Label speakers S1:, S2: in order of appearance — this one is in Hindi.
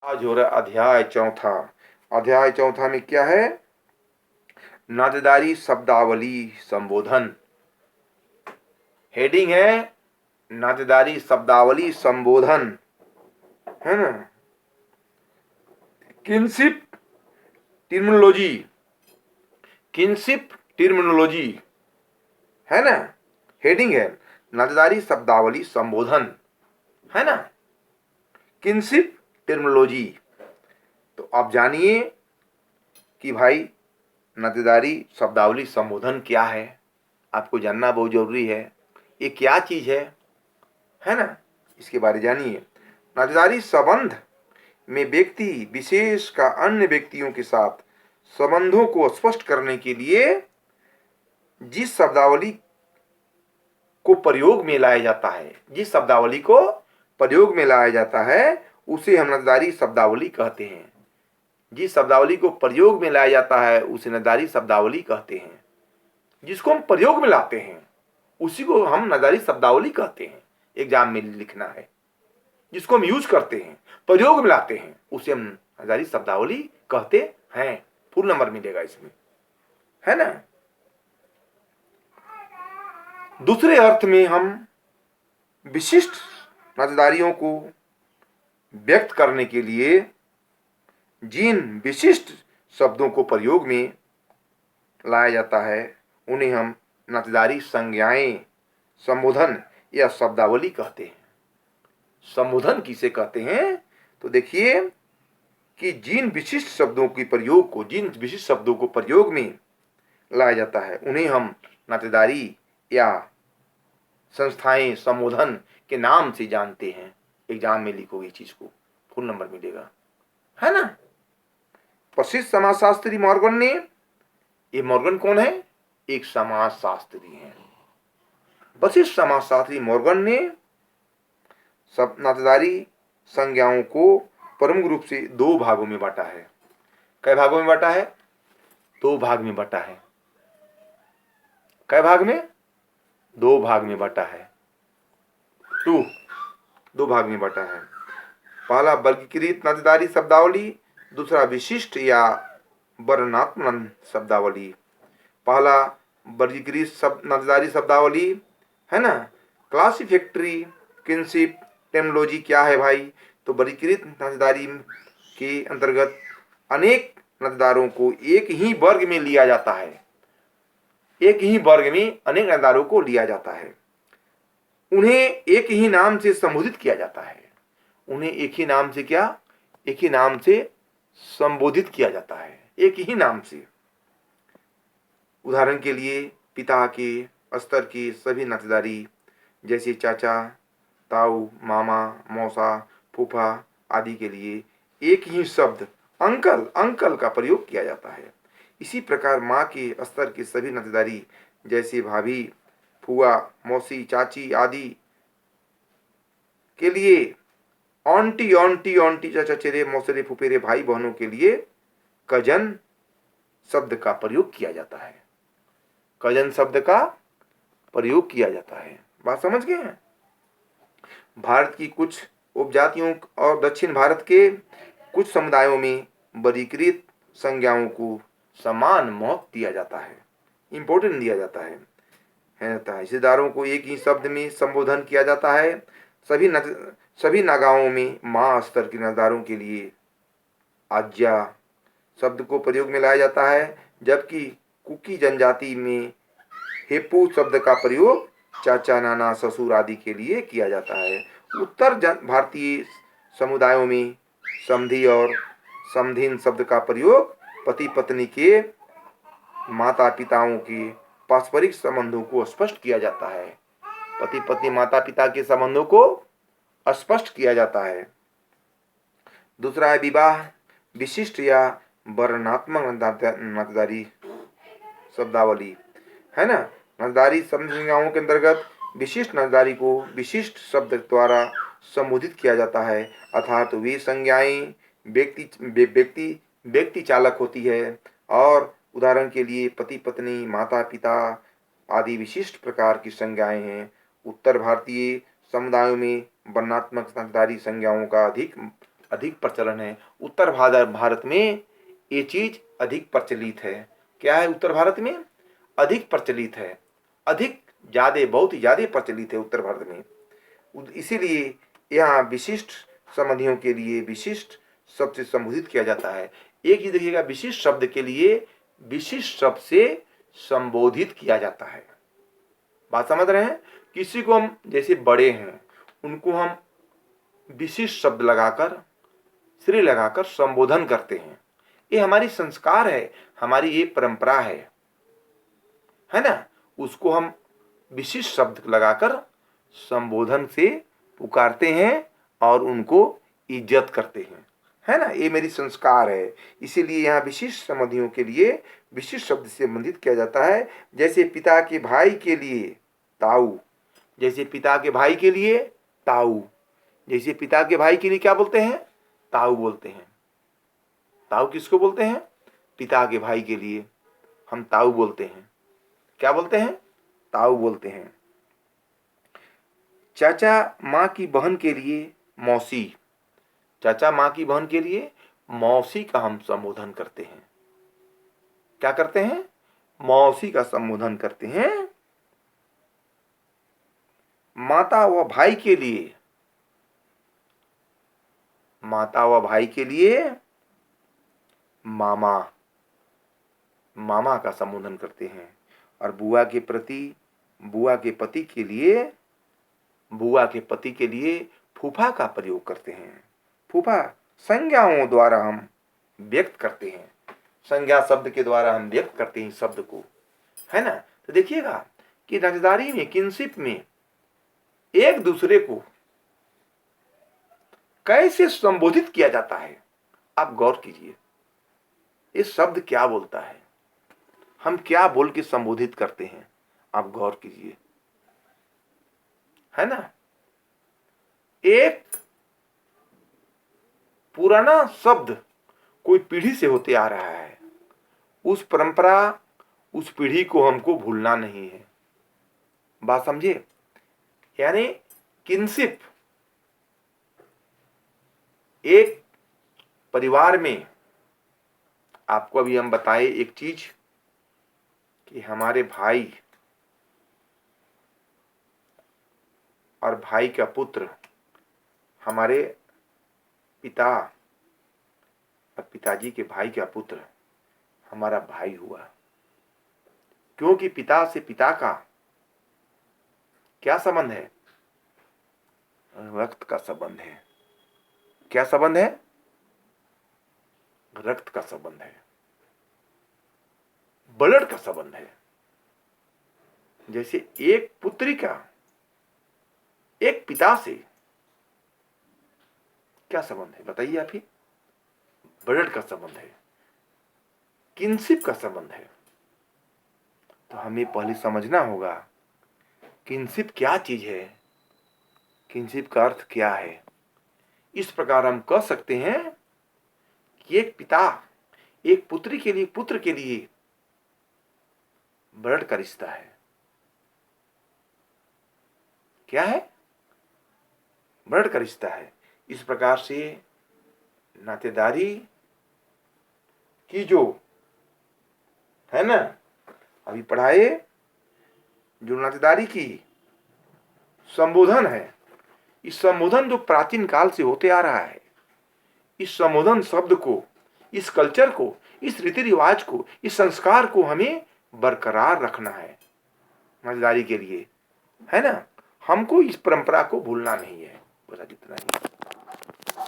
S1: आज हो रहा है अध्याय चौथा। अध्याय चौथा में क्या है? नातेदारी शब्दावली संबोधन। हेडिंग है नातेदारी शब्दावली संबोधन, है ना। किनशिप टर्मिनोलॉजी, किनशिप टर्मिनोलॉजी, है ना। हेडिंग है नातेदारी शब्दावली संबोधन, है ना। Kinship terminology. तो आप जानिए कि भाई नातेदारी शब्दावली संबोधन क्या है। आपको जानना बहुत जरूरी है, ये क्या चीज है ना। इसके बारे जानिए। नातेदारी संबंध में व्यक्ति विशेष का अन्य व्यक्तियों के साथ संबंधों को स्पष्ट करने के लिए जिस शब्दावली को प्रयोग में लाया जाता है, जिस शब्दावली को प्रयोग में लाया जाता है उसे हम नातेदारी शब्दावली कहते हैं। जिस शब्दावली को प्रयोग में लाया जाता है उसे नातेदारी शब्दावली कहते हैं। जिसको हम प्रयोग में लाते हैं उसी को हम नातेदारी शब्दावली कहते हैं। एग्जाम में लिखना है। जिसको हम यूज करते हैं, प्रयोग में लाते हैं, उसे हम नातेदारी शब्दावली कहते हैं। फुल नंबर मिलेगा इसमें, है ना। दूसरे अर्थ में हम विशिष्ट नातेदारियों को व्यक्त करने के लिए जिन विशिष्ट शब्दों को प्रयोग में लाया जाता है उन्हें हम नातेदारी संज्ञाएं, संबोधन या शब्दावली कहते हैं। संबोधन किसे कहते हैं? तो देखिए कि जिन विशिष्ट शब्दों के प्रयोग को, जिन विशिष्ट शब्दों को प्रयोग में लाया जाता है उन्हें हम नातेदारी या संस्थाएं संबोधन के नाम से जानते हैं। एग्जाम में लिखोगे इस चीज को, फुल नंबर मिलेगा, है ना। प्रसिद्ध समाजशास्त्री मॉर्गन ने, ये मॉर्गन कौन है? एक समाजशास्त्री हैं। प्रसिद्ध समाजशास्त्री मॉर्गन ने सब नातेदारी संज्ञाओं को प्रमुख रूप से दो भागों में बांटा है। कई भागों में बांटा है? दो भाग में बांटा है। कई भाग में? दो भाग में बांटा है। दो भाग में बांटा है। पहला वर्गीकृत नातेदारी शब्दावली, दूसरा विशिष्ट या वर्णनात्मक शब्दावली। पहला वर्गीकृत नातेदारी शब्दावली, है ना। क्लासिफिकेटरी किनशिप टर्मिनोलॉजी क्या है भाई? तो वर्गीकृत नातेदारी के अंतर्गत अनेक नातेदारों को एक ही वर्ग में लिया जाता है। एक ही वर्ग में अनेक नातेदारों को लिया जाता है। उन्हें एक ही नाम से संबोधित किया जाता है। उन्हें एक ही नाम से क्या? एक ही नाम से संबोधित किया जाता है, एक ही नाम से। उदाहरण के लिए पिता के स्तर के सभी नातेदारी जैसे चाचा, ताऊ, मामा, मौसा, फूफा आदि के लिए एक ही शब्द अंकल, अंकल का प्रयोग किया जाता है। इसी प्रकार माँ के स्तर के सभी नातेदारी जैसे भाभी, फुआ, मौसी, चाची आदि के लिए आंटी, आंटी, आंटी, चाचा, चेरे, मौसेरे, फुफेरे, भाई बहनों के लिए कजन शब्द का प्रयोग किया जाता है। कजन शब्द का प्रयोग किया जाता है। बात समझ गए हैं? भारत की कुछ उपजातियों और दक्षिण भारत के कुछ समुदायों में वर्गीकृत संज्ञाओं को समान महत्व दिया जाता है, इंपॉर्टेंट दिया जाता है। हिस्सेदारों को एक ही शब्द में संबोधन किया जाता है। सभी नागाओं में माँ स्तर के नातेदारों के लिए आज्ञा शब्द को प्रयोग में लाया जाता है, जबकि कुकी जनजाति में हेपू शब्द का प्रयोग चाचा, नाना, ससुर आदि के लिए किया जाता है। उत्तर भारतीय समुदायों में समधी और समधिन शब्द का प्रयोग पति पत्नी के, माता पिताओं के पारस्परिक संबंधों को स्पष्ट किया जाता है। पति पत्नी माता पिता के संबंधों को स्पष्ट किया जाता है। दूसरा है विवाह विशिष्ट या वर्णनात्मक नातेदारी शब्दावली, है ना। नातेदारी संज्ञाओं के अंतर्गत विशिष्ट नातेदारी को विशिष्ट शब्द द्वारा संबोधित किया जाता है, अर्थात वे संज्ञाएं व्यक्ति चालक होती है। और उदाहरण के लिए पति पत्नी, माता पिता आदि विशिष्ट प्रकार की संज्ञाएं हैं। उत्तर भारतीय समुदायों में वर्णनात्मक नातेदारी संज्ञाओं का अधिक अधिक प्रचलन है। उत्तर भारत में ये चीज अधिक प्रचलित है। क्या है उत्तर भारत में? अधिक प्रचलित है, अधिक ज्यादा, बहुत ही ज्यादा प्रचलित है उत्तर भारत में। इसीलिए यहाँ विशिष्ट संबंधियों के लिए विशिष्ट शब्द से संबोधित किया जाता है। एक ही देखिएगा, विशिष्ट शब्द के लिए विशिष्ट शब्द से संबोधित किया जाता है। बात समझ रहे हैं? किसी को हम जैसे बड़े हैं उनको हम विशिष्ट शब्द लगाकर, श्री लगाकर संबोधन करते हैं। ये हमारी संस्कार है, हमारी ये परंपरा है ना। उसको हम विशिष्ट शब्द लगाकर संबोधन से पुकारते हैं और उनको इज्जत करते हैं, है ना। ये मेरी संस्कार है। इसीलिए यहाँ विशिष्ट संबंधियों के लिए विशिष्ट शब्द से संबंधित किया जाता है। जैसे पिता के भाई के लिए ताऊ, जैसे पिता के भाई के लिए ताऊ, जैसे पिता के भाई के लिए क्या बोलते हैं? ताऊ बोलते हैं। ताऊ किसको बोलते हैं? पिता के भाई के लिए हम ताऊ बोलते हैं। क्या बोलते हैं? ताऊ बोलते हैं। चाचा माँ की बहन के लिए मौसी, चाचा माँ की बहन के लिए मौसी का हम संबोधन करते हैं। क्या करते हैं? मौसी का संबोधन करते हैं। माता व भाई के लिए, माता व भाई के लिए मामा, मामा का संबोधन करते हैं। और बुआ के प्रति, बुआ के पति के लिए, बुआ के पति के लिए फूफा का प्रयोग करते हैं। फूफा संज्ञाओं द्वारा हम व्यक्त करते हैं, संज्ञा शब्द के द्वारा हम व्यक्त करते हैं शब्द को, है ना। तो देखिएगा कि नातेदारी में, किनशिप में एक दूसरे को कैसे संबोधित किया जाता है। आप गौर कीजिए, इस शब्द क्या बोलता है, हम क्या बोल के संबोधित करते हैं, आप गौर कीजिए, है ना। एक पुराना शब्द कोई पीढ़ी से होते आ रहा है, उस परंपरा, उस पीढ़ी को हमको भूलना नहीं है। बात समझे? यानी किनशिप, एक परिवार में, आपको अभी हम बताए एक चीज कि हमारे भाई और भाई का पुत्र हमारे पिता और पिताजी के भाई का पुत्र हमारा भाई हुआ, क्योंकि पिता से पिता का क्या संबंध है? रक्त का संबंध है। क्या संबंध है? रक्त का संबंध है, ब्लड का संबंध है। जैसे एक पुत्री का एक पिता से क्या संबंध है बताइए आप ही? ब्लड का संबंध है, किनशिप का संबंध है। तो हमें पहले समझना होगा किनशिप क्या चीज है, किनशिप का अर्थ क्या है। इस प्रकार हम कह सकते हैं कि एक पिता एक पुत्री के लिए, पुत्र के लिए ब्लड का रिश्ता है। क्या है? ब्लड का रिश्ता है। इस प्रकार से नातेदारी की जो है ना, अभी पढ़ाए, जो नातेदारी की संबोधन है, इस संबोधन जो प्राचीन काल से होते आ रहा है, इस संबोधन शब्द को, इस कल्चर को, इस रीति रिवाज को, इस संस्कार को हमें बरकरार रखना है नातेदारी के लिए, है ना। हमको इस परंपरा को भूलना नहीं है। बस जितना ही।